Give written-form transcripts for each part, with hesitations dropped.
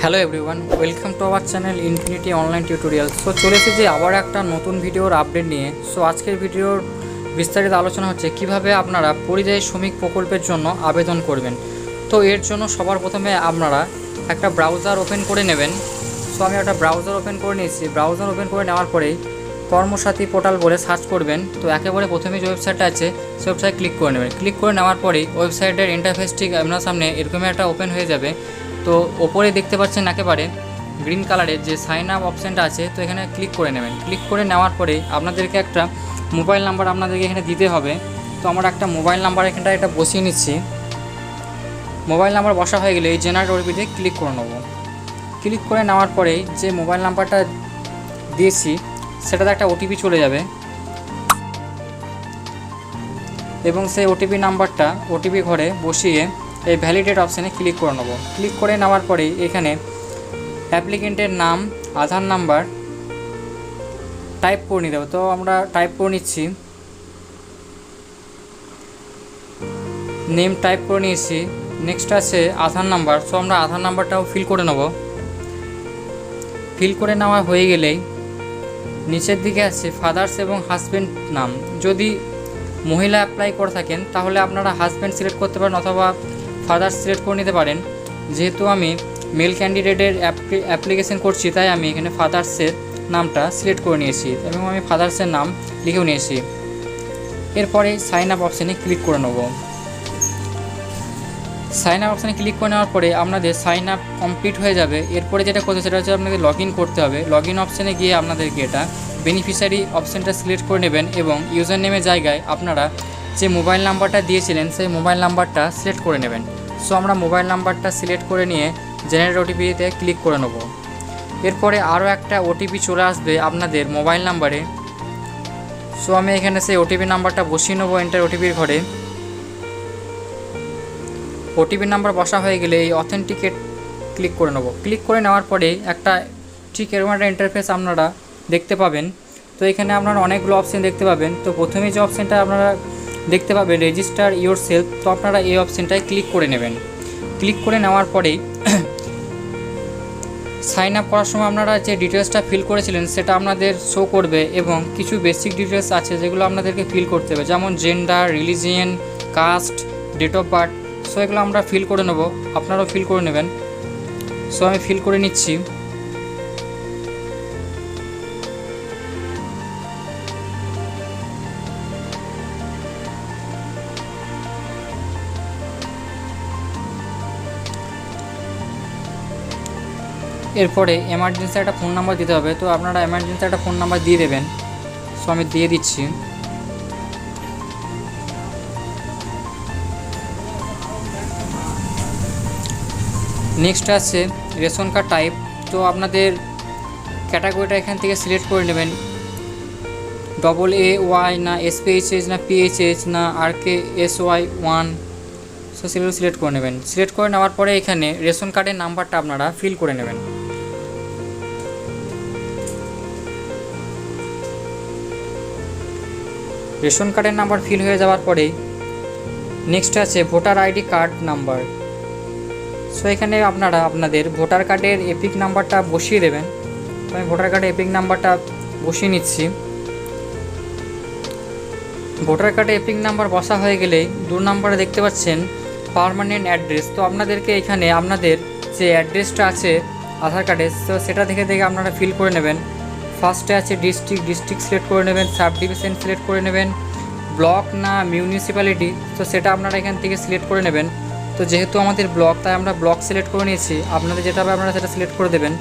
Hello everyone, welcome to our channel infinity online tutorial. So চলে এসেছি আবার একটা নতুন ভিডিওর আপডেট নিয়ে। সো আজকের ভিডিওর বিস্তারিত আলোচনা হচ্ছে কিভাবে আপনারা পরিযায়ী শ্রমিক প্রকল্পের জন্য আবেদন করবেন। তো এর জন্য সবার প্রথমে আপনারা একটা ব্রাউজার ওপেন করে নেবেন। সো আমি একটা ব্রাউজার ওপেন করে নিয়েছি। ব্রাউজার ওপেন করে নেওয়ার পরেই কর্মসাথী পোর্টাল বলে সার্চ করবেন। তো একেবারে প্রথমে যে ওয়েবসাইটটা আছে সেই ওয়েবসাইট ক্লিক করে নেবেন। ক্লিক করে নেওয়ার পরেই ওয়েবসাইটের ইন্টারফেস ঠিক আপনার সামনে এরকমই একটা ওপেন হয়ে যাবে। তো ওপরে দেখতে পাচ্ছেন একেবারে গ্রিন কালারের যে সাইন আপ অপশানটা আছে, তো এখানে ক্লিক করে নেবেন। ক্লিক করে নেওয়ার পরে আপনাদেরকে একটা মোবাইল নাম্বার আপনাদেরকে এখানে দিতে হবে। তো আমার একটা মোবাইল নাম্বার এখানটা এটা বসিয়ে নিচ্ছি। মোবাইল নাম্বার বসা হয়ে গেলে এই জেনারেট ওটিপিতে ক্লিক করে নেব। ক্লিক করে নেওয়ার পরেই যে মোবাইল নাম্বারটা দিয়েছি সেটাতে একটা ওটিপি চলে যাবে এবং সেই ওটিপি নাম্বারটা ওটিপি ঘরে বসিয়ে এই ভ্যালিডেট অপশানে ক্লিক করে নেব। ক্লিক করে নেওয়ার পরেই এখানে অ্যাপ্লিকেন্টের নাম, আধার নাম্বার টাইপ করে নিতে হবে। তো আমরা টাইপ করে নিচ্ছি, নেম টাইপ করে নিয়েছি। নেক্সট আছে আধার নাম্বার। সো আমরা আধার নাম্বারটাও ফিল করে নেব। ফিল করে নেওয়া হয়ে গেলেই নিচের দিকে আছে ফাদার্স এবং হাজব্যান্ড নাম। যদি মহিলা অ্যাপ্লাই করে থাকেন তাহলে আপনারা হাজব্যান্ড সিলেক্ট করতে পারেন অথবা ফাদার্স সিলেক্ট করে নিতে পারেন। যেহেতু আমি মেল ক্যান্ডিডেটের অ্যাপ্লিকেশন করছি তাই আমি এখানে ফাদার্সের নামটা সিলেক্ট করে নিয়েছি এবং আমি ফাদার্সের নাম লিখেও নিয়েছি। এরপরে সাইন আপ অপশানে ক্লিক করে নেব। সাইন আপ অপশানে ক্লিক করে নেওয়ার পরে আপনাদের সাইন আপ কমপ্লিট হয়ে যাবে। এরপরে যেটা করতে সেটা হচ্ছে আপনাদের লগ ইন করতে হবে। লগ ইন অপশানে গিয়ে আপনাদেরকে এটা বেনিফিশিয়ারি অপশানটা সিলেক্ট করে নেবেন এবং ইউজার নেমের জায়গায় আপনারা যে মোবাইল নাম্বারটা দিয়েছিলেন সেই মোবাইল নাম্বারটা সিলেক্ট করে নেবেন। সো আমরা মোবাইল নাম্বারটা সিলেক্ট করে নিয়ে জেনারেট ওটিপিতে ক্লিক করে নেব। এরপরে আরও একটা ওটিপি চলে আসবে আপনাদের মোবাইল নাম্বারে। সো আমি এখানে সেই ওটিপি নাম্বারটা বসিয়ে নেবো এন্টার ওটিপির ঘরে। ওটিপি নাম্বার বসা হয়ে গেলে এই অথেন্টিকেট ক্লিক করে নেব। ক্লিক করে নেওয়ার পরে একটা ঠিক এরকম একটা ইন্টারফেস আপনারা দেখতে পাবেন। তো এখানে আপনারা অনেকগুলো অপশান দেখতে পাবেন। তো প্রথমে যে অপশানটা আপনারা দেখতে পাবেন রেজিস্টার ইয়োর সেলফ, তো আপনারা এই অপশানটায় ক্লিক করে নেবেন। ক্লিক করে নেওয়ার পরেই সাইন আপ করার সময় আপনারা যে ডিটেলসটা ফিল করেছিলেন সেটা আপনাদের শো করবে এবং কিছু বেসিক ডিটেলস আছে যেগুলো আপনাদেরকে ফিল করতে হবে, যেমন gender, religion, caste, date of birth. So এগুলো আমরা ফিল করে নেব, আপনারাও ফিল করে নেবেন। সো আমি ফিল করে নিচ্ছি। এরপরে এমার্জেন্সি একটা ফোন নাম্বার দিতে হবে। তো আপনারা এমার্জেন্সি একটা ফোন নাম্বার দিয়ে দেবেন। সো আমি দিয়ে দিচ্ছি। নেক্সট আছে রেশন কার্ড টাইপ। তো আপনাদের ক্যাটাগরিটা এখান থেকে সিলেক্ট করে নেবেন, AA না SPHH না PHH না RKSY1। সো সেগুলো সিলেক্ট করে নেবেন। সিলেক্ট করে নেওয়ার পরে এখানে রেশন কার্ডের নাম্বারটা আপনারা ফিল করে নেবেন। রেশন কার্ডের নাম্বার ফিল হয়ে যাওয়ার পরেই নেক্সট আছে voter ID card number. So এখানে আপনারা আপনাদের ভোটার কার্ডের এপিক নাম্বারটা বসিয়ে দেবেন। তো আমি ভোটার কার্ডের এপিক নাম্বারটা বসিয়ে নিচ্ছি। ভোটার কার্ডে এপিক নাম্বার বসা হয়ে গেলেই 2 নম্বরে দেখতে পাচ্ছেন পার্মানেন্ট অ্যাড্রেস। তো আপনাদেরকে এখানে আপনাদের যে অ্যাড্রেসটা আছে আধার কার্ডে তো সেটা দেখে আপনারা ফিল করে নেবেন। ফার্স্টে আছে ডিস্ট্রিক্ট সিলেক্ট করে নেবেন, সাব ডিভিশন সিলেক্ট করে নেবেন, ব্লক না মিউনিসিপ্যালিটি তো সেটা আপনারা এখান থেকে সিলেক্ট করে নেবেন। তো যেহেতু আমাদের ব্লক তাই আমরা ব্লক সিলেক্ট করে নিয়েছি, আপনাদের যেটা হবে আপনারা সেটা সিলেক্ট করে দেবেন।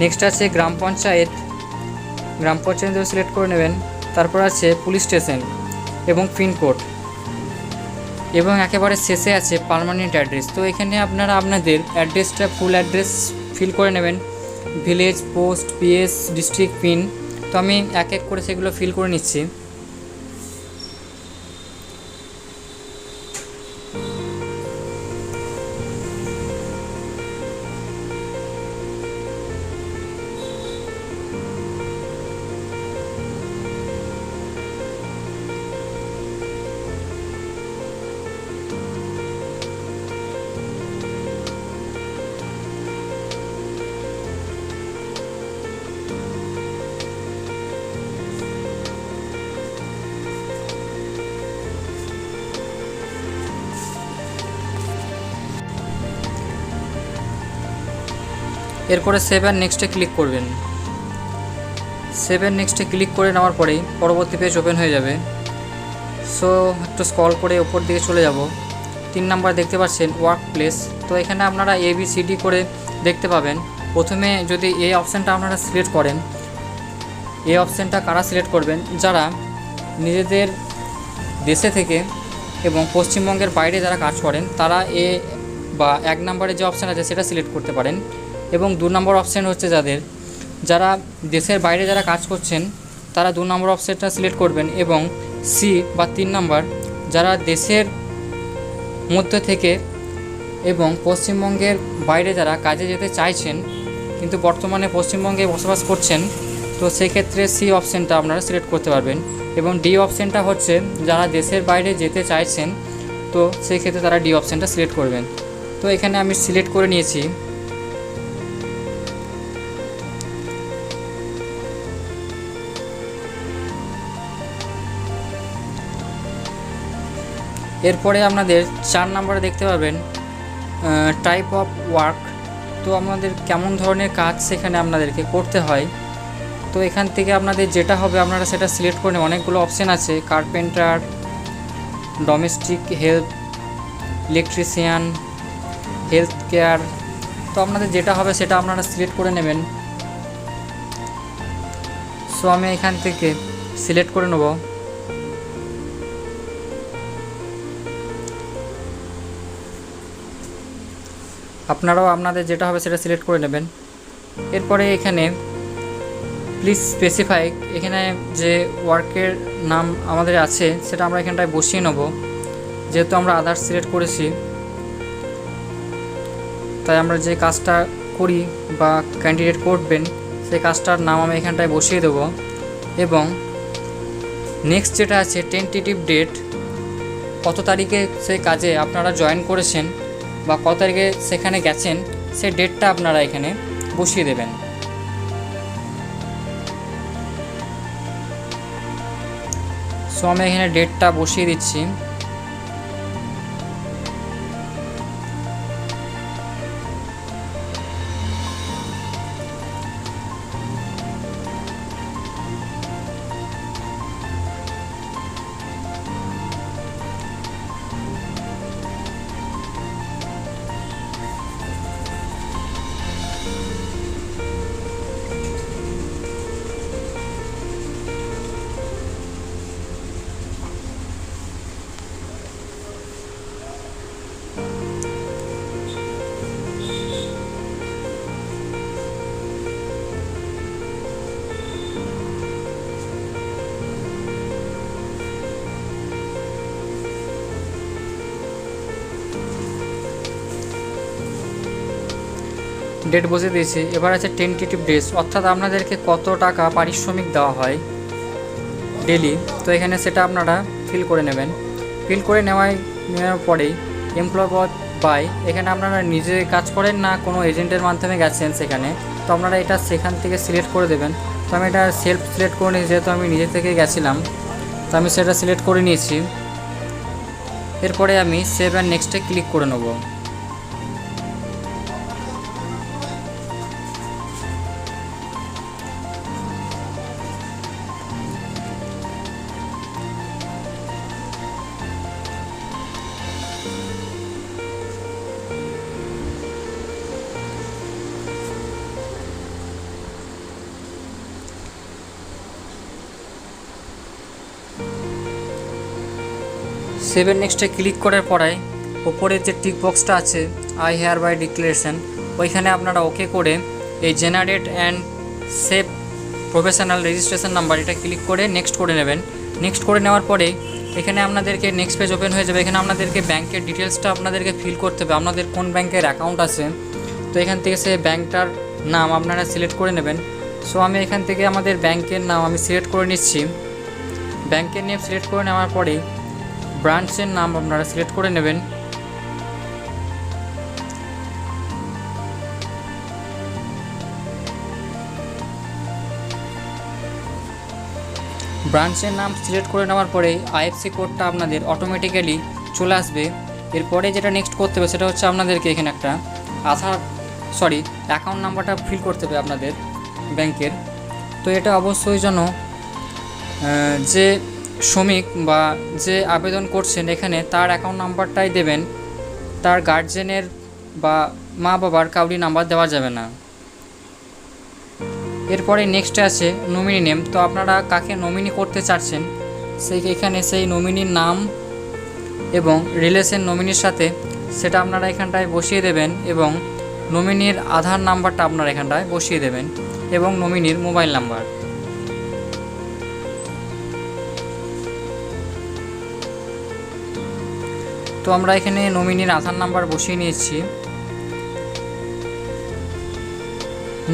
নেক্সট আছে গ্রাম পঞ্চায়েত সিলেক্ট করে নেবেন। তারপর আছে পুলিশ স্টেশন এবং পিনকোড এবং একেবারে শেষে আছে পার্মানেন্ট অ্যাড্রেস। তো এখানে আপনারা আপনাদের অ্যাড্রেসটা ফুল অ্যাড্রেস ফিল করে নেবেন, village, post, PS, district, pin. তো আমি এক এক করে সেগুলো ফিল করে নিচ্ছি। এরপরে সেভ অ্যান্ড নেক্সটে ক্লিক করবেন। সেভ অ্যান্ড নেক্সটে ক্লিক করে নেওয়ার পরেই পরবর্তী পেজ ওপেন হয়ে যাবে। সো একটু স্ক্রল করে ওপর দিকে চলে যাব। 3 নাম্বার দেখতে পাচ্ছেন ওয়ার্ক প্লেস। তো এখানে আপনারা ABCD করে দেখতে পাবেন। প্রথমে যদি এই অপশানটা আপনারা সিলেক্ট করেন, এই অপশানটা কারা সিলেক্ট করবেন? যারা নিজেদের দেশে থেকে এবং পশ্চিমবঙ্গের বাইরে যারা কাজ করেন তারা বা 1 নম্বরে যে অপশান আছে সেটা সিলেক্ট করতে পারেন। এবং 2 নম্বর অপশান হচ্ছে যারা দেশের বাইরে যারা কাজ করছেন তারা 2 নম্বর অপশানটা সিলেক্ট করবেন। এবং সি বা 3 নম্বর যারা দেশের মধ্যে থেকে এবং পশ্চিমবঙ্গের বাইরে যারা কাজে যেতে চাইছেন কিন্তু বর্তমানে পশ্চিমবঙ্গে বসবাস করছেন, তো সেই ক্ষেত্রে সি অপশানটা আপনারা সিলেক্ট করতে পারবেন। এবং ডি অপশানটা হচ্ছে যারা দেশের বাইরে যেতে চাইছেন, তো সেই ক্ষেত্রে তারা ডি অপশানটা সিলেক্ট করবেন। তো এখানে আমি সিলেক্ট করে নিয়েছি। এরপরে আপনাদের 4 নম্বরে দেখতে পাবেন টাইপ অফ ওয়ার্ক। তো আপনাদের কেমন ধরনের কাজ সেখানে আপনাদেরকে করতে হয়। তো এখান থেকে আপনাদের যেটা হবে আপনারা সেটা সিলেক্ট করে নেবেন। অনেকগুলো অপশান আছে, carpenter, domestic help, electrician, health care. তো আপনাদের যেটা হবে সেটা আপনারা সিলেক্ট করে নেবেন। সো আমি এখান থেকে সিলেক্ট করে নেব। আপনারাও আপনাদের যেটা হবে সেটা সিলেক্ট করে নেবেন। এরপরে এখানে প্লিজ স্পেসিফাই, এখানে যে ওয়ার্কের নাম আমাদের আছে সেটা আমরা এখানটায় বসিয়ে নেব। যেহেতু আমরা আদার্স সিলেক্ট করেছি, তাই আমরা যে কাজটা করি বা ক্যান্ডিডেট করবেন সেই কাজটার নাম আমি এখানটায় বসিয়ে দেবো। এবং নেক্সট যেটা আছে টেন্টেটিভ ডেট, কত তারিখে সেই কাজে আপনারা জয়েন করেছেন বা কত তারিখে সেখানে গেছেন সেই ডেটটা আপনারা এখানে বসিয়ে দেবেন। সো আমি এখানে ডেটটা বসিয়ে দিচ্ছি। ডেট বসে দিয়েছি। এবার আছে টেন্টেটিভ ডেজ, অর্থাৎ আপনাদেরকে কত টাকা পারিশ্রমিক দেওয়া হয় ডেলি। তো এখানে সেটা আপনারা ফিল করে নেবেন। ফিল করে নেওয়ার পরেই এমপ্লয় বাই, এখানে আপনারা নিজে কাজ করেন না কোনো এজেন্টের মাধ্যমে গেছেন সেখানে, তো আপনারা এটা সেখান থেকে সিলেক্ট করে দেবেন। তো আমি এটা সেলফ সিলেক্ট করে নিয়েছি, যেহেতু আমি নিজে থেকে গেছিলাম তো আমি সেটা সিলেক্ট করে নিয়েছি। এরপরে আমি সেভ অ্যান্ড নেক্সটে ক্লিক করে নেব। সেভেন নেক্সটে ক্লিক করার পরে ওপরের যে টিক বক্সটা আছে আই হেয়ার বাই ডিক্লারেশন, ওইখানে আপনারা ওকে করে এই generate and save professional registration number এটা ক্লিক করে নেক্সট করে নেবেন। নেক্সট করে নেওয়ার পরে এখানে আপনাদেরকে নেক্সট পেজ ওপেন হয়ে যাবে। এখানে আপনাদেরকে ব্যাংকের ডিটেলসটা আপনাদেরকে ফিল করতে হবে, আপনাদের কোন ব্যাংকের অ্যাকাউন্ট আছে। তো এখান থেকে সে ব্যাংকটার নাম আপনারা সিলেক্ট করে নেবেন। সো আমি এখান থেকে আমাদের ব্যাংকের নাম আমি সিলেক্ট করে নিচ্ছি। ব্যাংকের নেম সিলেক্ট করে নেওয়ার পরে ব্রাঞ্চের নাম আপনারা সিলেক্ট করে নেবেন। ব্রাঞ্চের নাম সিলেক্ট করে নেওয়ার পরে আইএফসি কোডটা আপনাদের অটোমেটিক্যালি চলে আসবে। এরপরে যেটা নেক্সট করতে হবে সেটা হচ্ছে আপনাদেরকে এখানে একটা আধার অ্যাকাউন্ট নাম্বারটা ফিল করতে হবে আপনাদের ব্যাংকের। তো এটা অবশ্যই যেন যে শ্রমিক বা যে আবেদন করছেন এখানে তার অ্যাকাউন্ট নাম্বারটাই দেবেন, তার গার্জেনের বা মা বাবার কাউরি নাম্বার দেওয়া যাবে না। এরপরে নেক্সটে আছে নমিনি নেম। তো আপনারা কাকে নমিনি করতে চাচ্ছেন এখানে সেই নমিনির নাম এবং রিলেশন নমিনির সাথে সেটা আপনারা এখানটায় বসিয়ে দেবেন এবং নমিনির আধার নাম্বারটা আপনারা এখানটায় বসিয়ে দেবেন এবং নমিনির মোবাইল নাম্বার। তো আমরা এখানে নমিনির আধার নাম্বার বসিয়ে নিয়েছি।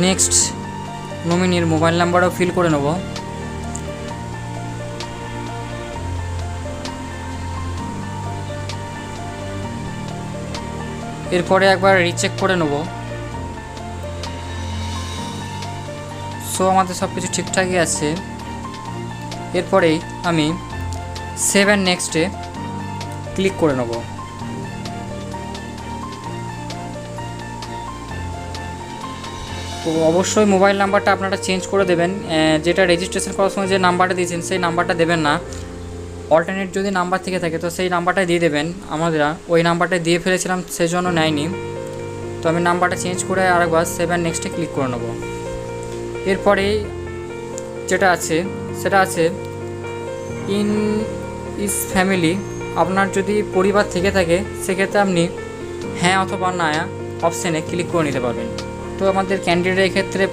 নেক্সট নমিনির মোবাইল নাম্বারও ফিল করে নেব। এরপরে একবার রিচেক করে নেব। সো আমাদের সব কিছু ঠিকঠাকই আছে। এরপরেই আমি সেভ অ্যান্ড নেক্সটে ক্লিক করে নেব। তো অবশ্যই মোবাইল নাম্বারটা আপনারা চেঞ্জ করে দেবেন, যেটা রেজিস্ট্রেশন করার সময় যে নাম্বারটা দিয়েছেন সেই নাম্বারটা দেবেন না। অল্টারনেট যদি নাম্বার থেকে থাকে তো সেই নাম্বারটাই দিয়ে দেবেন। আমরা ওই নাম্বারটা দিয়ে ফেলেছিলাম সেই জন্য নেয়নি। তো আমি নাম্বারটা চেঞ্জ করে আরেকবার সেভ অ্যান্ড নেক্সটে ক্লিক করে নেব। এরপরে যেটা আছে সেটা আছে ইন ইস ফ্যামিলি। আপনার যদি পরিবার থেকে থাকে সেক্ষেত্রে আপনি হ্যাঁ অথবা না অপশানে ক্লিক করে নিতে পারবেন। তো আমাদের ক্যান্ডিডেটের ক্ষেত্রে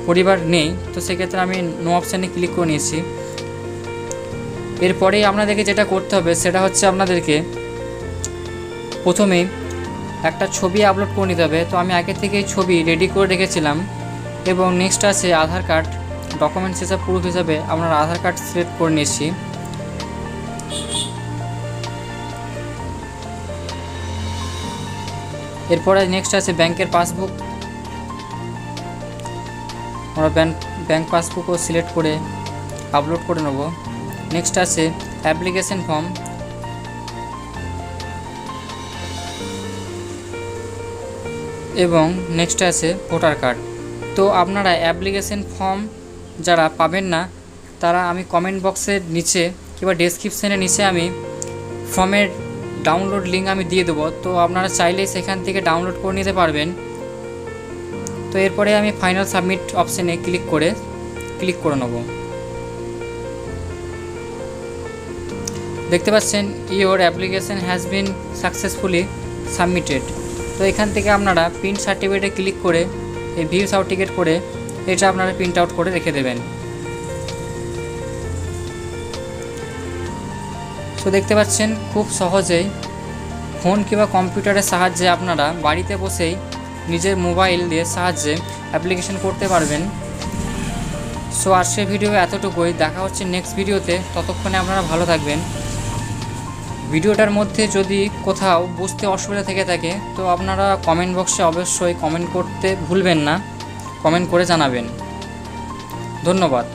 পরিবার নেই, তো সেক্ষেত্রে আমি নো অপশানে ক্লিক করে নিয়েছি। এরপরেই আপনাদেরকে যেটা করতে হবে সেটা হচ্ছে আপনাদেরকে প্রথমেই একটা ছবি আপলোড করে নিতে হবে। তো আমি আগে থেকেই ছবি রেডি করে রেখেছিলাম। এবং নেক্সট আছে আধার কার্ড ডকুমেন্টস হিসাবে প্রুফ হিসাবে আপনার আধার কার্ড সিলেক্ট করে নিয়েছি। এরপরে নেক্সট আছে ব্যাংকের পাসবুক। আমরা ব্যাংক পাসবুকও সিলেক্ট করে আপলোড করে নেব। নেক্সট আছে অ্যাপ্লিকেশন ফর্ম এবং নেক্সট আছে ভোটার কার্ড। তো আপনারা অ্যাপ্লিকেশন ফর্ম যারা পাবেন না তারা আমি কমেন্ট বক্সের নিচে কিংবা ডেসক্রিপশানের নিচে আমি ফর্মের ডাউনলোড লিঙ্ক আমি দিয়ে দেবো। তো আপনারা চাইলে সেখান থেকে ডাউনলোড করে নিতে পারবেন। তো এরপরে আমি ফাইনাল সাবমিট অপশানে ক্লিক করে নেব। দেখতে পাচ্ছেন your application has been successfully submitted. তো এখান থেকে আপনারা প্রিন্ট সার্টিফিকেটে ক্লিক করে এই ভিউ সার্টিফিকেট করে এটা আপনারা প্রিন্ট আউট করে রেখে দেবেন। তো দেখতে পাচ্ছেন খুব সহজেই ফোন কিংবা কম্পিউটারের সাহায্যে আপনারা বাড়িতে বসেই নিজের মোবাইল দিয়ে সাহায্যে অ্যাপ্লিকেশন করতে পারবেন। সো আজকের ভিডিও এতটুকুই, দেখা হচ্ছে নেক্সট ভিডিওতে। ততক্ষণে আপনারা ভালো থাকবেন। ভিডিওটার মধ্যে যদি কোথাও বুঝতে অসুবিধা থেকে থাকে তো আপনারা কমেন্ট বক্সে অবশ্যই কমেন্ট করতে ভুলবেন না, কমেন্ট করে জানাবেন। ধন্যবাদ।